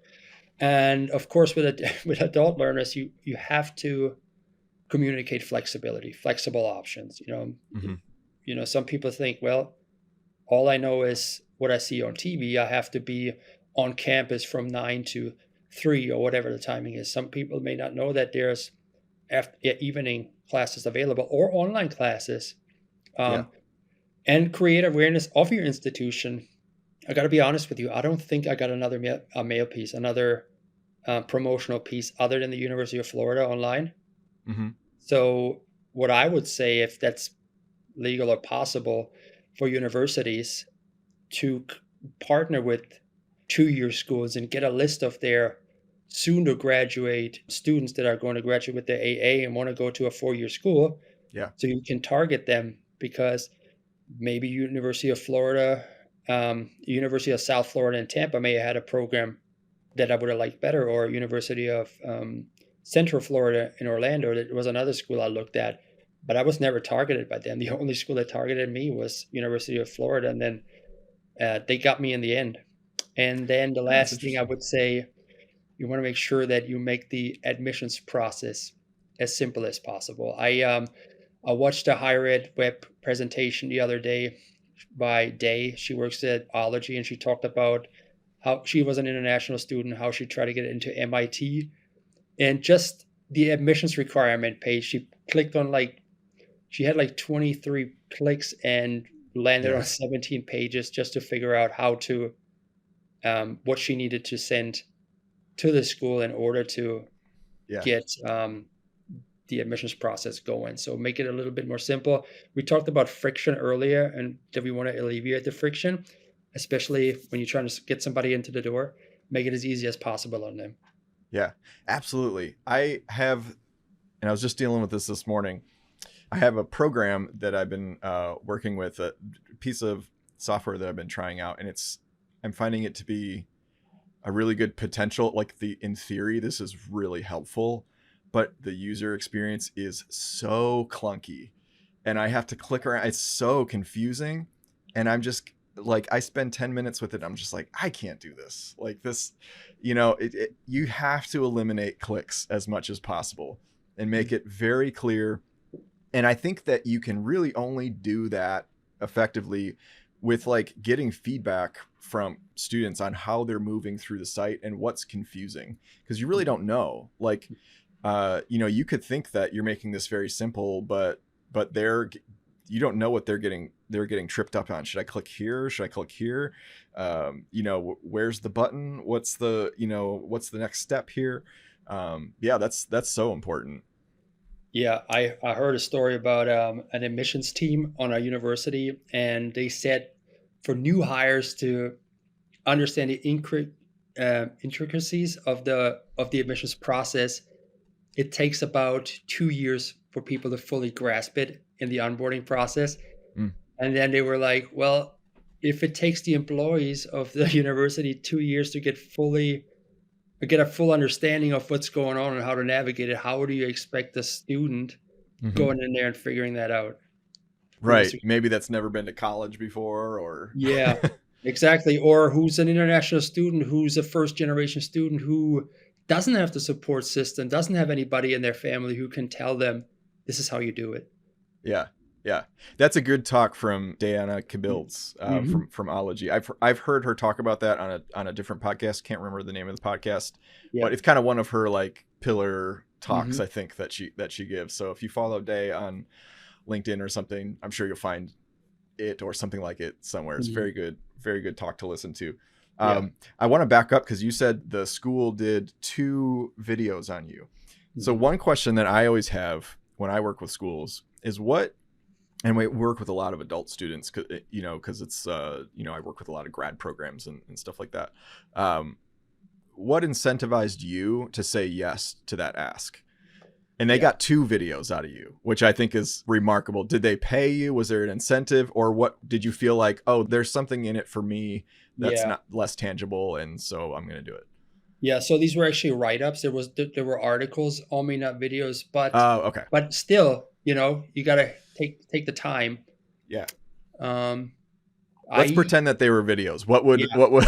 Speaker 1: And of course, with adult learners, you have to communicate flexibility, flexible options. Some people think, well, all I know is what I see on TV. I have to be on campus from 9 to 3 or whatever the timing is. Some people may not know that there's evening classes available or online classes,
Speaker 2: Yeah.
Speaker 1: and create awareness of your institution. I got to be honest with you. I don't think I got another mail piece, another promotional piece other than the University of Florida online.
Speaker 2: Mm-hmm.
Speaker 1: So what I would say, if that's legal or possible for universities to partner with two-year schools and get a list of their soon to graduate students that are going to graduate with their AA and want to go to a 4-year school.
Speaker 2: Yeah.
Speaker 1: So you can target them, because maybe University of Florida, University of South Florida in Tampa may have had a program that I would have liked better, or University of Central Florida in Orlando. That was another school I looked at, but I was never targeted by them. The only school that targeted me was University of Florida, and then they got me in the end. And then the last thing I would say, you want to make sure that you make the admissions process as simple as possible. I watched a higher ed web presentation the other day by Day. She works at Ology, and she talked about how she was an international student, how she tried to get into MIT, and just the admissions requirement page. She clicked on she had 23 clicks and landed on 17 pages just to figure out how to, what she needed to send to the school in order to get the admissions process going. So make it a little bit more simple. We talked about friction earlier, and that we want to alleviate the friction, especially when you're trying to get somebody into the door. Make it as easy as possible on them.
Speaker 2: Yeah, absolutely. I was just dealing with this morning. I have a program that I've been working with, a piece of software that I've been trying out, and I'm finding it to be a really good potential. In theory, this is really helpful, but the user experience is so clunky, and I have to click around. It's so confusing, and I'm just I spend 10 minutes with it. I'm just like, I can't do this. You have to eliminate clicks as much as possible and make it very clear. And I think that you can really only do that effectively with getting feedback from students on how they're moving through the site and what's confusing, because you really don't know. You could think that you're making this very simple, but you don't know what they're getting tripped up on. Should I click here? Should I click here? Where's the button? What's the next step here? That's so important.
Speaker 1: Yeah, I heard a story about an admissions team on a university, and they said for new hires to understand the intricacies of the admissions process, it takes about 2 years for people to fully grasp it in the onboarding process. And then they were like, well, if it takes the employees of the university 2 years to get a full understanding of what's going on and how to navigate it, how do you expect the student going in there and figuring that out?
Speaker 2: Right. Maybe that's never been to college before, or
Speaker 1: yeah, exactly. Or who's an international student, who's a first generation student who doesn't have the support system, doesn't have anybody in their family who can tell them this is how you do it.
Speaker 2: Yeah. That's a good talk from Diana Kabilds from Ology. I've heard her talk about that on a different podcast. Can't remember the name of the podcast, but it's kind of one of her pillar talks, I think, that she gives. So if you follow Day on LinkedIn or something, I'm sure you'll find it or something like it somewhere. It's very good talk to listen to. I want to back up because you said the school did 2 videos on you. So one question that I always have when I work with schools is and we work with a lot of adult students, because it's, I work with a lot of grad programs and stuff like that. What incentivized you to say yes to that ask? And they got 2 videos out of you, which I think is remarkable. Did they pay you? Was there an incentive, or what did you feel like, oh, there's something in it for me that's
Speaker 1: Yeah.
Speaker 2: not less tangible, and so I'm going to do it?
Speaker 1: Yeah, so these were actually write-ups. There were articles on me, not videos,
Speaker 2: Oh, okay.
Speaker 1: but still, you gotta take the time.
Speaker 2: Yeah.
Speaker 1: Um,
Speaker 2: Let's
Speaker 1: I
Speaker 2: pretend that they were videos. What
Speaker 1: Yeah,
Speaker 2: would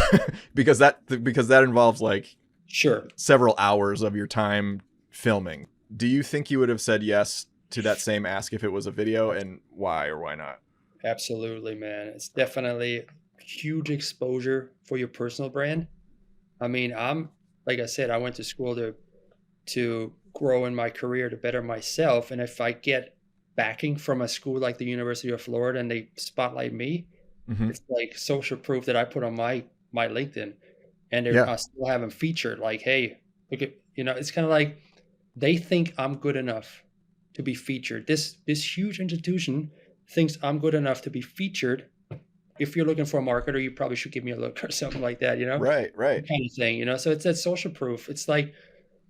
Speaker 2: because that involves like
Speaker 1: sure,
Speaker 2: several hours of your time filming. Do you think you would have said yes to that same ask if it was a video, and why or why not?
Speaker 1: absolutely, man. It's definitely huge exposure for your personal brand. I mean, like I said, I went to school to grow in my career, to better myself, and if I get backing from a school like the University of Florida and they spotlight me,
Speaker 2: Mm-hmm.
Speaker 1: it's like social proof that I put on my LinkedIn, and
Speaker 2: Yeah.
Speaker 1: I still have them featured. Like, hey, look at it's kind of like they think I'm good enough to be featured. This huge institution thinks I'm good enough to be featured. If you're looking for a marketer, you probably should give me a look or something like that.
Speaker 2: Right. Right.
Speaker 1: Kind of thing. So it's that social proof. It's like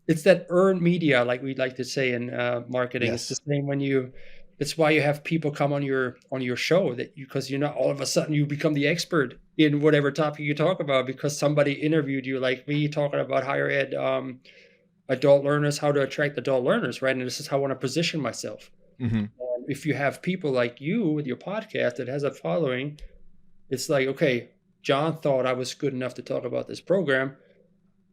Speaker 1: it's that earned media, like we like to say in marketing. It's the
Speaker 2: Yes.
Speaker 1: same it's why you have people come on your show that because all of a sudden you become the expert in whatever topic you talk about because somebody interviewed you, like me talking about higher ed adult learners, how to attract adult learners, right? And this is how I want to position myself.
Speaker 2: Mm-hmm.
Speaker 1: If you have people like you with your podcast that has a following, it's like, okay, John thought I was good enough to talk about this program.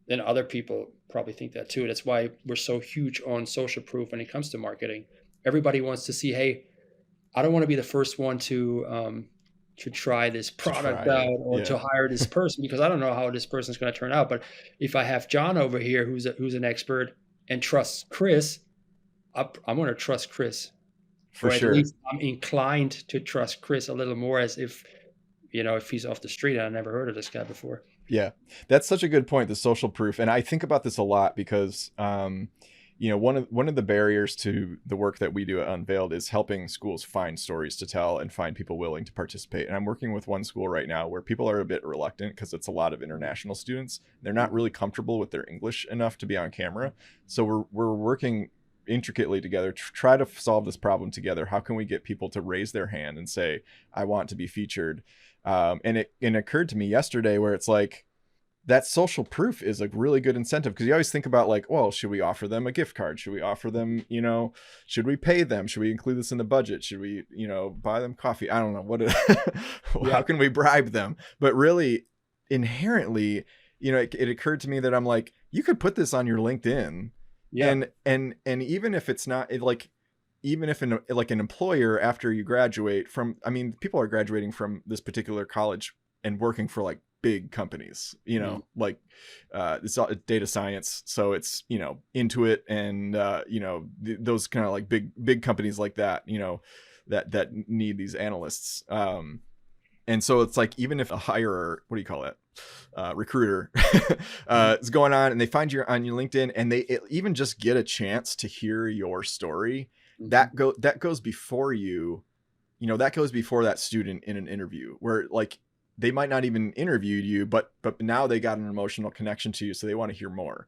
Speaker 1: Then other people probably think that too. That's why we're so huge on social proof when it comes to marketing. Everybody wants to see, hey, I don't want to be the first one to try this product
Speaker 2: Try
Speaker 1: out
Speaker 2: it.
Speaker 1: or to
Speaker 2: Yeah.
Speaker 1: hire this person because I don't know how this person's going to turn out. But if I have John over here, who's an expert and trusts Chris, I'm going to trust Chris,
Speaker 2: For
Speaker 1: or at
Speaker 2: sure.
Speaker 1: least I'm inclined to trust Chris a little more, as if he's off the street and I never heard of this guy before.
Speaker 2: Yeah, that's such a good point, the social proof. And I think about this a lot because, one of the barriers to the work that we do at Unveiled is helping schools find stories to tell and find people willing to participate. And I'm working with one school right now where people are a bit reluctant because it's a lot of international students. They're not really comfortable with their English enough to be on camera. So we're working intricately together to try to solve this problem together. How can we get people to raise their hand and say, I want to be featured? And it occurred to me yesterday where it's like that social proof is a really good incentive because you always think about like, well, should we offer them a gift card? Should we offer them, should we pay them? Should we include this in the budget? Should we, buy them coffee? I don't know how can we bribe them? But really inherently, it occurred to me that I'm like, you could put this on your LinkedIn.
Speaker 1: Yeah.
Speaker 2: And even if it's not even if an employer after you graduate from, I mean, people are graduating from this particular college and working for like big companies, like it's all data science. So it's, Intuit and, those kind of like big companies like that, that need these analysts. And so it's like, even if a hirer, what do you call it? Recruiter is going on and they find you on your LinkedIn and they even just get a chance to hear your story, that goes before you, that goes before that student in an interview where like they might not even interviewed you, but now they got an emotional connection to you. So they want to hear more.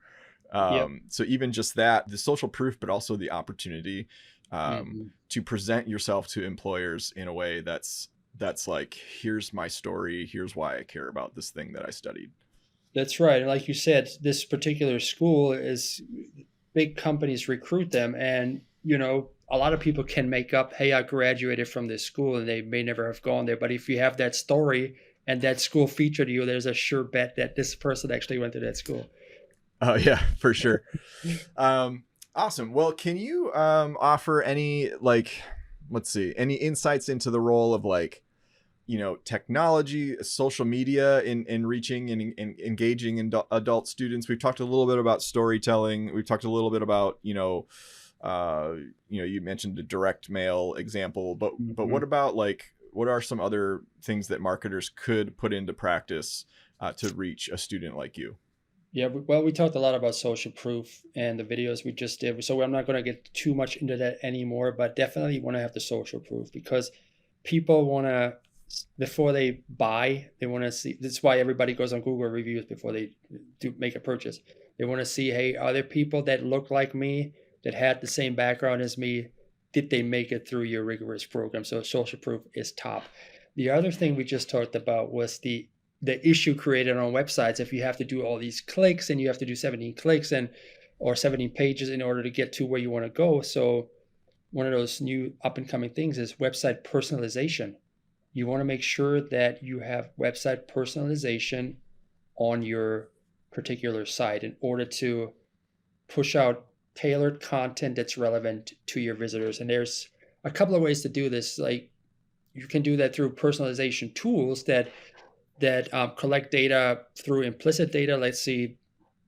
Speaker 2: So even just that, the social proof, but also the opportunity to present yourself to employers in a way that's like, here's my story. Here's why I care about this thing that I studied.
Speaker 1: That's right. And like you said, this particular school is big companies recruit them. And, a lot of people can make up, hey, I graduated from this school and they may never have gone there. But if you have that story and that school featured you, there's a sure bet that this person actually went to that school.
Speaker 2: Oh, yeah, for sure. Awesome. Well, can you offer any, any insights into the role of technology, social media in reaching and engaging adult students? We've talked a little bit about storytelling. We've talked a little bit about, you mentioned the direct mail example, but what about what are some other things that marketers could put into practice to reach a student like you?
Speaker 1: Yeah, well, we talked a lot about social proof and the videos we just did. So I'm not going to get too much into that anymore, but definitely want to have the social proof because people want to, before they buy, they want to see. That's why everybody goes on Google reviews before they do make a purchase. They want to see, hey, are there people that look like me that had the same background as me, did they make it through your rigorous program? So social proof is top. The other thing we just talked about was the issue created on websites. If you have to do all these clicks and you have to do 17 clicks or 17 pages in order to get to where you want to go. So one of those new up and coming things is website personalization. You want to make sure that you have website personalization on your particular site in order to push out tailored content that's relevant to your visitors. And there's a couple of ways to do this. Like, you can do that through personalization tools that collect data through implicit data. Let's see,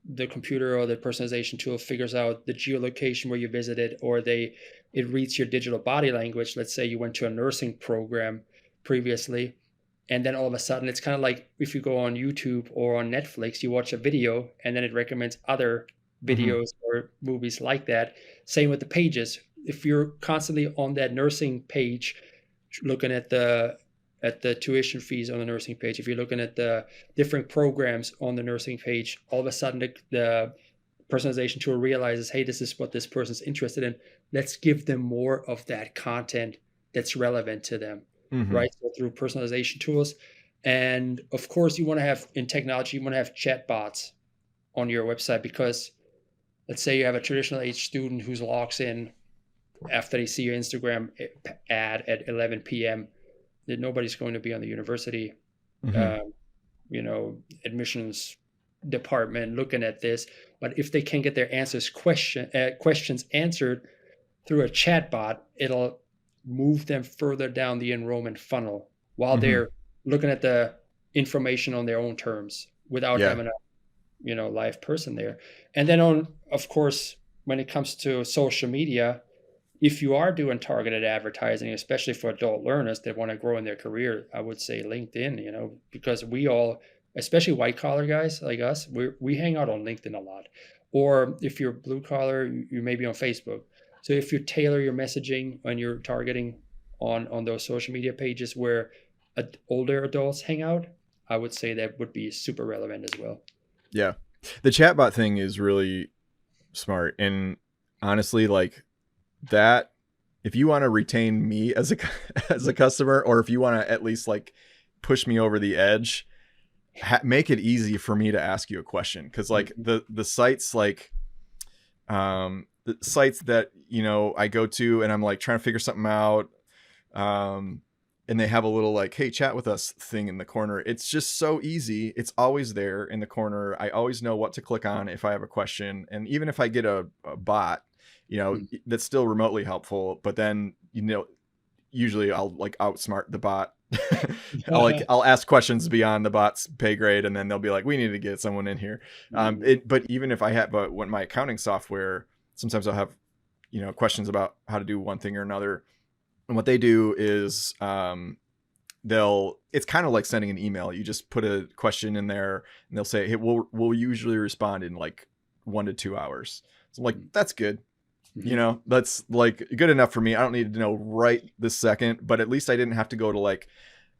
Speaker 1: the computer or the personalization tool figures out the geolocation where you visited, or it reads your digital body language. Let's say you went to a nursing program previously, and then all of a sudden, it's kind of like if you go on YouTube or on Netflix, you watch a video and then it recommends other videos or movies like that. Same with the pages. If you're constantly on that nursing page, looking at the tuition fees on the nursing page, if you're looking at the different programs on the nursing page, all of a sudden the personalization tool realizes, hey, this is what this person's interested in. Let's give them more of that content that's relevant to them, right? So through personalization tools. And of course, you want to have, in technology, you want to have chat bots on your website, because let's say you have a traditional age student who logs in after they see your Instagram ad at 11 p.m., that nobody's going to be on the university, admissions department looking at this. But if they can get their questions answered through a chat bot, it'll move them further down the enrollment funnel while they're looking at the information on their own terms without having a live person there. And then of course, when it comes to social media, if you are doing targeted advertising, especially for adult learners that want to grow in their career, I would say LinkedIn, because we all, especially white collar guys like us, we hang out on LinkedIn a lot. Or if you're blue collar, you may be on Facebook. So if you tailor your messaging when you're targeting on those social media pages where older adults hang out, I would say that would be super relevant as well.
Speaker 2: Yeah. The chatbot thing is really smart. And honestly, like that, if you want to retain me as a customer, or if you want to at least like push me over the edge, make it easy for me to ask you a question. Cause like the sites, like, the sites that, I go to and I'm like trying to figure something out. And they have a little like, hey, chat with us thing in the corner. It's just so easy. It's always there in the corner. I always know what to click on if I have a question. And even if I get a bot, that's still remotely helpful. But then, usually I'll like outsmart the bot. I'll ask questions beyond the bot's pay grade, and then they'll be like, we need to get someone in here. But even if when my accounting software, sometimes I'll have, questions about how to do one thing or another. And what they do is it's kind of like sending an email. You just put a question in there and they'll say, hey, we'll usually respond in like 1 to 2 hours. So I'm like, that's good. That's like good enough for me. I don't need to know right this second, but at least I didn't have to go to like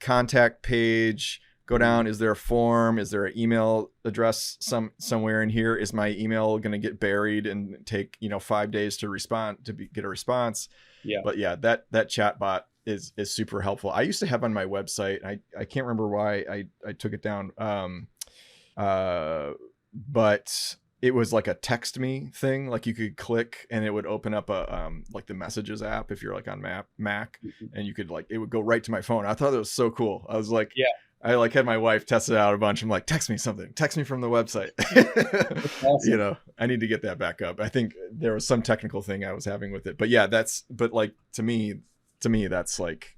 Speaker 2: contact page, go down. Is there a form? Is there an email address somewhere in here? Is my email going to get buried and take, 5 days to respond, get a response? Yeah. But yeah, that chat bot is super helpful. I used to have on my website, I can't remember why I took it down. But it was like a text me thing. Like you could click and it would open up a, like the messages app if you're like on Mac, and you could like, it would go right to my phone. I thought that was so cool. I was like, yeah. I like had my wife test it out a bunch. I'm like, text me something, text me from the website. Awesome. I need to get that back up. I think there was some technical thing I was having with it, but yeah, but like, to me, that's like,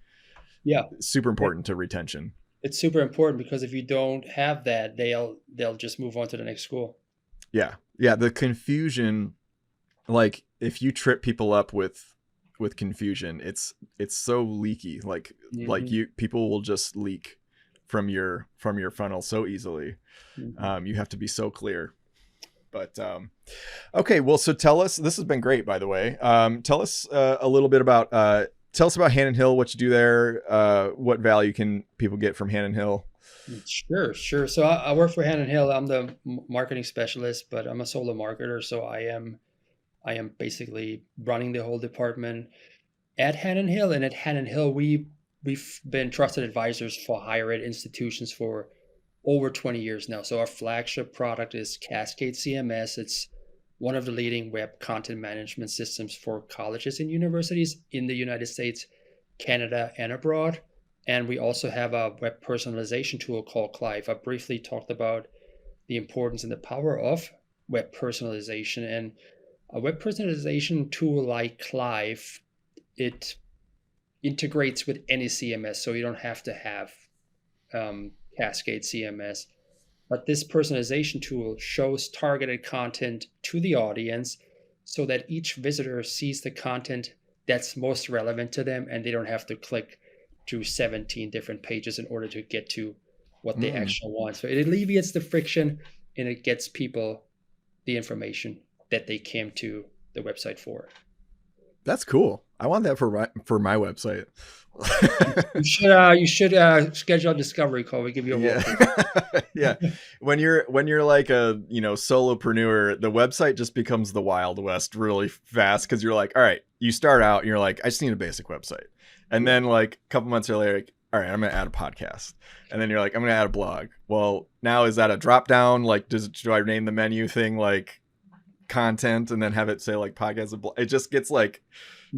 Speaker 2: super important to retention.
Speaker 1: It's super important because if you don't have that, they'll just move on to the next school.
Speaker 2: Yeah. Yeah. The confusion, like if you trip people up with confusion, it's so leaky. Like people will just leak from your funnel so easily. You have to be so clear. But okay, well, so tell us, this has been great, by the way. Tell us a little bit about tell us about Hannon Hill, what you do there, what value can people get from Hannon Hill?
Speaker 1: Sure. So I work for Hannon Hill. I'm the marketing specialist, but I'm a solo marketer. So I am I am basically running the whole department at Hannon Hill. And at Hannon Hill, we've been trusted advisors for higher ed institutions for over 20 years now. So our flagship product is Cascade CMS. It's one of the leading web content management systems for colleges and universities in the United States, Canada, and abroad. And we also have a web personalization tool called Clive. I briefly talked about the importance and the power of web personalization. And a web personalization tool like Clive, it integrates with any CMS, so you don't have to have Cascade CMS. But this personalization tool shows targeted content to the audience so that each visitor sees the content that's most relevant to them, and they don't have to click through 17 different pages in order to get to what they actually want. So it alleviates the friction, and it gets people the information that they came to the website for.
Speaker 2: That's cool. I want that for my website.
Speaker 1: You should schedule a discovery call. We give you a walkthrough.
Speaker 2: Yeah. When you're like a solopreneur, the website just becomes the Wild West really fast, because you're like, all right, you start out and you're like, I just need a basic website, and then like a couple months later, like, all right, I'm gonna add a podcast, and then you're like, I'm gonna add a blog. Well, now is that a drop down? Like, do I name the menu thing like content and then have it say like podcast? It just gets like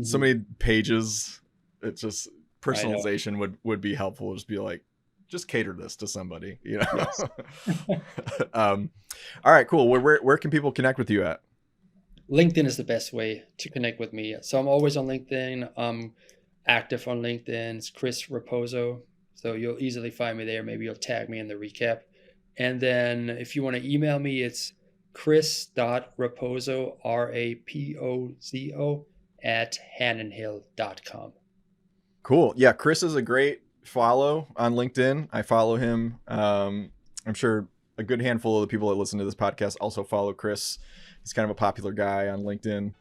Speaker 2: so many pages. It's just personalization would be helpful. Just be like, just cater this to somebody, Yes. All right, cool. Where can people connect with you at?
Speaker 1: LinkedIn is the best way to connect with me. So I'm always on LinkedIn. I'm active on LinkedIn. It's Chris Rapozo. So you'll easily find me there. Maybe you'll tag me in the recap. And then if you want to email me, it's chris.rapozo, RAPOZO @hannonhill.com.
Speaker 2: Cool. Yeah, Chris is a great follow on LinkedIn. I follow him. I'm sure a good handful of the people that listen to this podcast also follow Chris. He's kind of a popular guy on LinkedIn.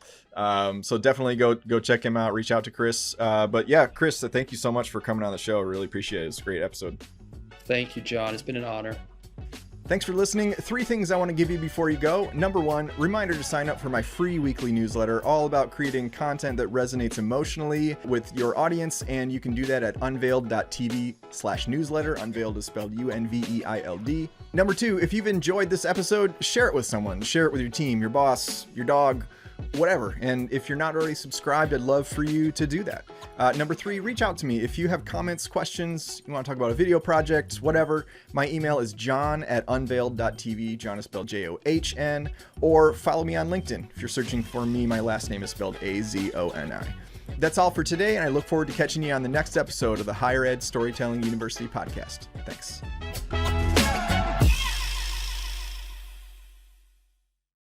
Speaker 2: So definitely go check him out. Reach out to Chris. But yeah, Chris, thank you so much for coming on the show. I really appreciate it. It's a great episode.
Speaker 1: Thank you, John. It's been an honor.
Speaker 2: Thanks for listening. 3 things I want to give you before you go. Number 1, reminder to sign up for my free weekly newsletter, all about creating content that resonates emotionally with your audience. And you can do that at unveiled.tv/newsletter. Unveiled is spelled UNVEILD. Number 2, if you've enjoyed this episode, share it with someone. Share it with your team, your boss, your dog, whatever. And if you're not already subscribed, I'd love for you to do that. Number 3, reach out to me. If you have comments, questions, you want to talk about a video project, whatever, my email is john@unveiled.tv. John is spelled JOHN. Or follow me on LinkedIn. If you're searching for me, my last name is spelled AZONI. That's all for today, and I look forward to catching you on the next episode of the Higher Ed Storytelling University podcast. Thanks.